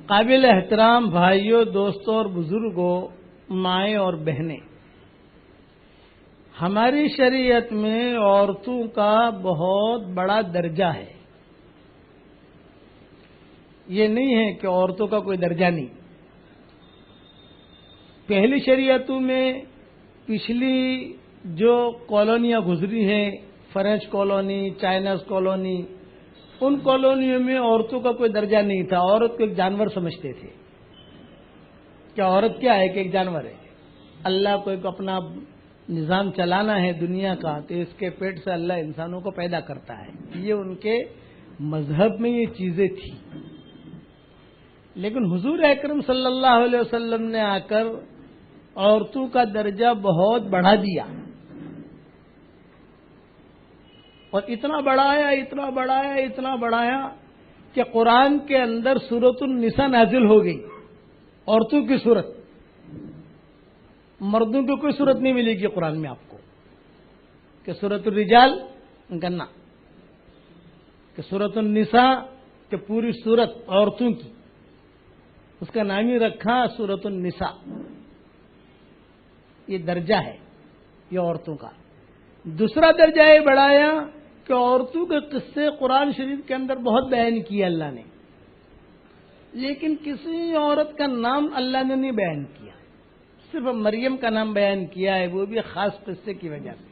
قابل احترام بھائیوں، دوستوں اور بزرگوں، مائیں اور بہنیں، ہماری شریعت میں عورتوں کا بہت بڑا درجہ ہے۔ یہ نہیں ہے کہ عورتوں کا کوئی درجہ نہیں۔ پہلی شریعتوں میں پچھلی جو کالونیاں گزری ہیں، فرینچ کالونی، چائناز کالونی، ان کالونیوں میں عورتوں کا کوئی درجہ نہیں تھا۔ عورت کو ایک جانور سمجھتے تھے۔ کیا عورت کیا ہے کہ ایک جانور ہے؟ اللہ کو ایک اپنا نظام چلانا ہے دنیا کا، تو اس کے پیٹ سے اللہ انسانوں کو پیدا کرتا ہے۔ یہ ان کے مذہب میں یہ چیزیں تھیں۔ لیکن حضور اکرم صلی اللہ علیہ وسلم نے آ کر عورتوں کا درجہ بہت بڑھا دیا، اور اتنا بڑھایا کہ قرآن کے اندر سورۃ النساء نازل ہو گئی، عورتوں کی صورت۔ مردوں کی کوئی صورت نہیں ملے گی قرآن میں آپ کو کہ سورۃ الرجال کرنا، کہ سورۃ النساء کہ پوری صورت عورتوں کی، اس کا نام ہی رکھا سورۃ النساء۔ یہ درجہ ہے یہ عورتوں کا۔ دوسرا درجہ یہ بڑھایا کہ عورتوں کے قصے قرآن شریف کے اندر بہت بیان کیے اللہ نے، لیکن کسی عورت کا نام اللہ نے نہیں بیان کیا، صرف مریم کا نام بیان کیا ہے، وہ بھی خاص قصے کی وجہ سے۔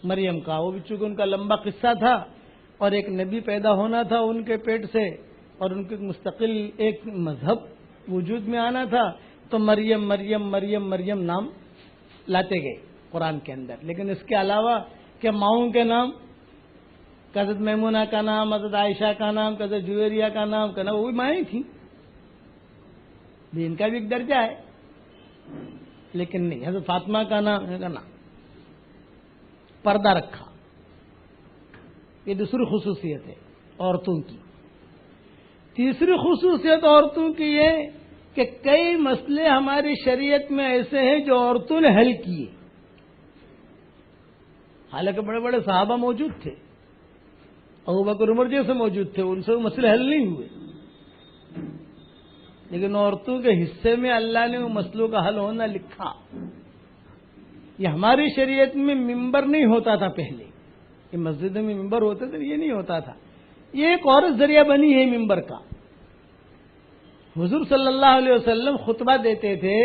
مریم کا، وہ بھی چونکہ ان کا لمبا قصہ تھا، اور ایک نبی پیدا ہونا تھا ان کے پیٹ سے، اور ان کے مستقل ایک مذہب وجود میں آنا تھا، تو مریم مریم مریم مریم نام لاتے گئے قرآن کے اندر۔ لیکن اس کے علاوہ کہ ماؤں کے نام، حضرت میمونہ کا نام، حضرت عائشہ کا نام، حضرت جویریہ کا نام، وہ بھی مائیں تھیں، ان کا بھی ایک درجہ ہے، لیکن نہیں، حضرت فاطمہ کا نام پردہ رکھا۔ یہ دوسری خصوصیت ہے عورتوں کی۔ تیسری خصوصیت عورتوں کی یہ کہ کئی مسئلے ہماری شریعت میں ایسے ہیں جو عورتوں نے حل کیے، حالانکہ بڑے بڑے صحابہ موجود تھے، ابوبکر عمر جیسے موجود تھے، ان سے وہ مسئلے حل نہیں ہوئے، لیکن عورتوں کے حصے میں اللہ نے وہ مسئلوں کا حل ہونا لکھا۔ یہ ہماری شریعت میں ممبر نہیں ہوتا تھا پہلے، یہ مسجد میں ممبر ہوتے تھے، یہ نہیں ہوتا تھا، یہ ایک عورت ذریعہ بنی ہے ممبر کا۔ حضور صلی اللہ علیہ وسلم خطبہ دیتے تھے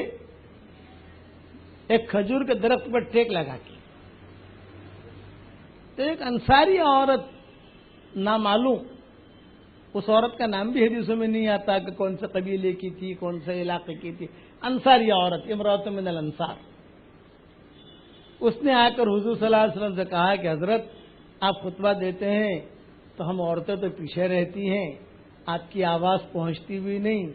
ایک کھجور کے درخت پر ٹیک لگا کے، تو ایک انصاری عورت، نامعلوم، اس عورت کا نام بھی حدیثوں میں نہیں آتا کہ کون سے قبیلے کی تھی، کون سے علاقے کی تھی، انصاری عورت، امراۃ من الانصار، اس نے آ کر حضور صلی اللہ علیہ وسلم سے کہا کہ حضرت آپ خطبہ دیتے ہیں تو ہم عورتیں تو پیچھے رہتی ہیں، آپ کی آواز پہنچتی بھی نہیں،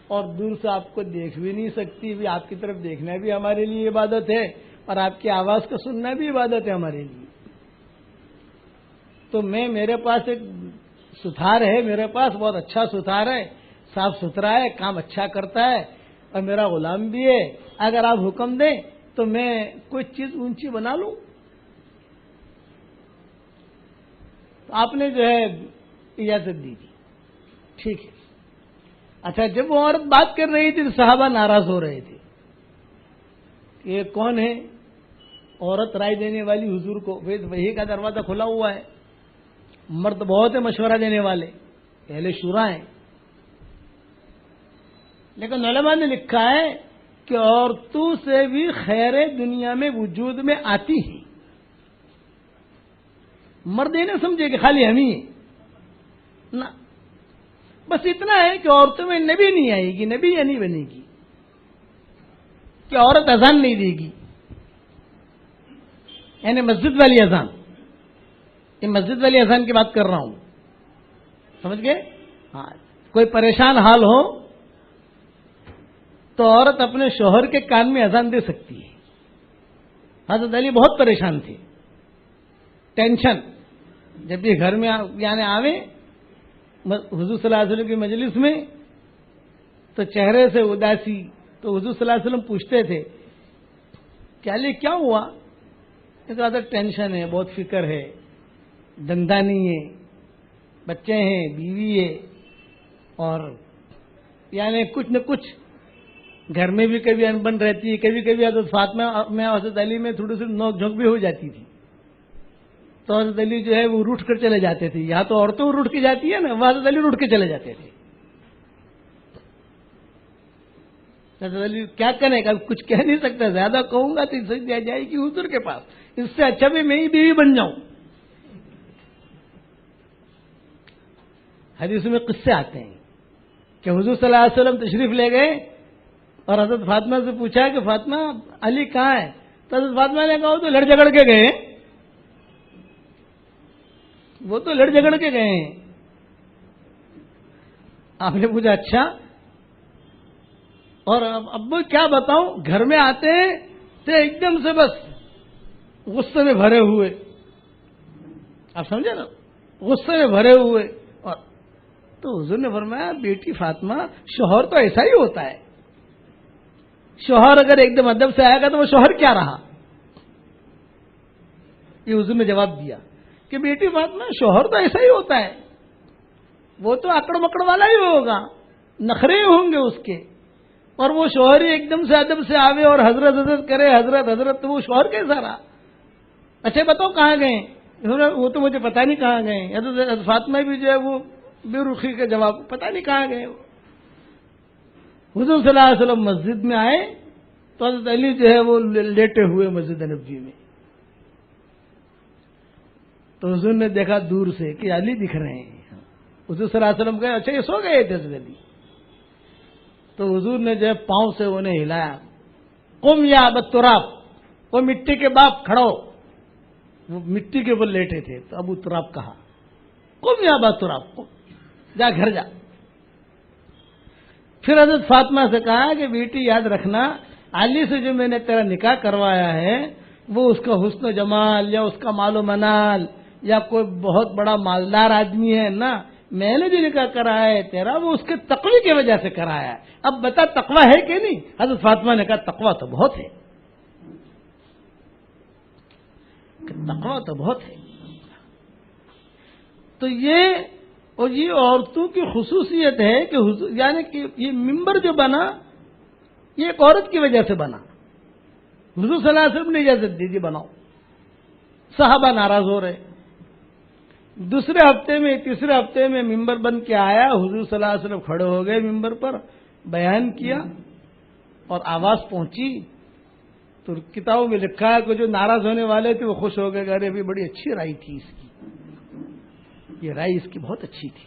اور دور سے آپ کو دیکھ بھی نہیں سکتی، بھی آپ کی طرف دیکھنا بھی ہمارے لیے عبادت ہے، اور آپ کی آواز کو سننا بھی عبادت ہے ہمارے لیے۔ تو میرے پاس ایک ستھار ہے، میرے پاس بہت اچھا ستھار ہے، صاف ستھرا ہے، کام اچھا کرتا ہے، اور میرا غلام بھی ہے، اگر آپ حکم دیں تو میں کوئی چیز اونچی بنا لوں۔ تو آپ نے جو ہے اجازت دی تھی، ٹھیک ہے۔ اچھا، جب وہ عورت بات کر رہی تھی تو صحابہ ناراض ہو رہے تھے کہ یہ کون ہے؟ عورت رائے دینے والی حضور کو، وحی کا دروازہ کھلا ہوا ہے، مرد بہت ہے مشورہ دینے والے، اہل شورا ہیں، لیکن علماء نے لکھا ہے کہ عورتوں سے بھی خیر دنیا میں وجود میں آتی ہے۔ مرد یہ نہ سمجھے کہ خالی ہم ہی ہیں، نہ، بس اتنا ہے کہ عورتوں میں نبی نہیں آئے گی، نبی یا نہیں بنے گی، کہ عورت اذان نہیں دے گی، یعنی مسجد والی اذان، یہ مسجد والی اذان کی بات کر رہا ہوں، سمجھ گئے؟ ہاں، کوئی پریشان حال ہو تو عورت اپنے شوہر کے کان میں اذان دے سکتی ہے۔ حضرت علی بہت پریشان تھے، ٹینشن، جب بھی گھر میں یعنی آوے حضور صلی اللہ علیہ وسلم کی مجلس میں تو چہرے سے اداسی، تو حضور صلی اللہ علیہ وسلم پوچھتے تھے کہ علی کیا ہوا؟ زیادہ ٹینشن ہے، بہت فکر ہے، دندانی ہے، بچے ہیں، بیوی ہے، اور یعنی کچھ نہ کچھ گھر میں بھی کبھی انبن رہتی ہے، کبھی کبھی حضرت فاطمہ میں حضرت علی میں تھوڑی سی نوک جھونک بھی ہو جاتی تھی، تو حضرت علی جو ہے وہ روٹ کر چلے جاتے تھے. یہاں تو عورتوں روٹ کے جاتی ہے نا، وہ حضرت علی روٹ کے چلے جاتے تھے. حضرت علی کیا کریں گا، کچھ کہہ نہیں سکتا، زیادہ کہوں گا تو عزت دیا جائے گی حضور کے پاس، اس سے اچھا بھی میں ہی بیوی بن جاؤں. حدیث میں قصے آتے ہیں کہ حضور صلی اللہ علیہ وسلم تشریف لے گئے اور حضرت فاطمہ سے پوچھا کہ فاطمہ علی کہاں ہے؟ تو حضرت فاطمہ نے کہا وہ تو لڑ جھگڑ کے گئے، وہ تو لڑ جھگڑ کے گئے ہیں. آپ نے پوچھا اچھا، اور اب کیا بتاؤں، گھر میں آتے ہیں تو ایک دم سے بس غصے میں بھرے ہوئے، آپ سمجھے نا، غصے میں بھرے ہوئے. اور تو حضور نے فرمایا بیٹی فاطمہ شوہر تو ایسا ہی ہوتا ہے، شوہر اگر ایک دم ادب سے آئے گا تو وہ شوہر کیا رہا. یہ حضور نے جواب دیا کہ بیٹی فاطمہ شوہر تو ایسا ہی ہوتا ہے، وہ تو اکڑ مکڑ والا ہی ہوگا، نخرے ہوں گے اس کے، اور وہ شوہر ہی ایک دم سے ادب سے آوے اور حضرت حضرت کرے، حضرت حضرت، تو وہ شوہر کیسا رہا. اچھا بتاؤ کہاں گئے؟ وہ تو مجھے پتا نہیں کہاں گئے. حضرت فاطمہ بھی جو ہے وہ بے رخی کا جواب، پتا نہیں کہاں گئے. حضور صلی اللہ علیہ وسلم مسجد میں آئے تو حضرت علی جو ہے وہ لیٹے ہوئے مسجد نبوی میں. تو حضور نے دیکھا دور سے کہ علی دکھ رہے ہیں. حضور صلی اللہ علیہ وسلم کہے اچھا یہ سو گئے تھے حضرت علی. تو حضور نے جو ہے پاؤں سے انہیں ہلایا، قم یا ابا تراب، وہ مٹی کے باپ کھڑو. وہ مٹی کے اوپر لیٹے تھے تو ابو تراب کہا قم یا ابا تراب، جا گھر جا. پھر حضرت فاطمہ سے کہا کہ بیٹی یاد رکھنا، علی سے جو میں نے تیرا نکاح کروایا ہے وہ اس کا حسن و جمال یا اس کا مال و منال یا کوئی بہت بڑا مالدار آدمی ہے نا، میں نے جو نکاح کرایا ہے تیرا وہ اس کے تقوی کی وجہ سے کرایا ہے. اب بتا تقوی ہے کہ نہیں؟ حضرت فاطمہ نے کہا تقوی تو بہت ہے، تقوی تو بہت ہے. تو یہ عورتوں کی خصوصیت ہے کہ یعنی کہ یہ ممبر جو بنا یہ ایک عورت کی وجہ سے بنا. حضور صلی اللہ علیہ وسلم نے اجازت دی بناؤ، صحابہ ناراض ہو رہے. دوسرے ہفتے میں تیسرے ہفتے میں ممبر بن کے آیا، حضور صلی اللہ علیہ وسلم کھڑے ہو گئے ممبر پر، بیان کیا اور آواز پہنچی تو کتابوں میں لکھا ہے کہ جو ناراض ہونے والے تھے وہ خوش ہو گئے کہ ارے بھی بڑی اچھی رائے تھی اس کی، یہ رائے اس کی بہت اچھی تھی.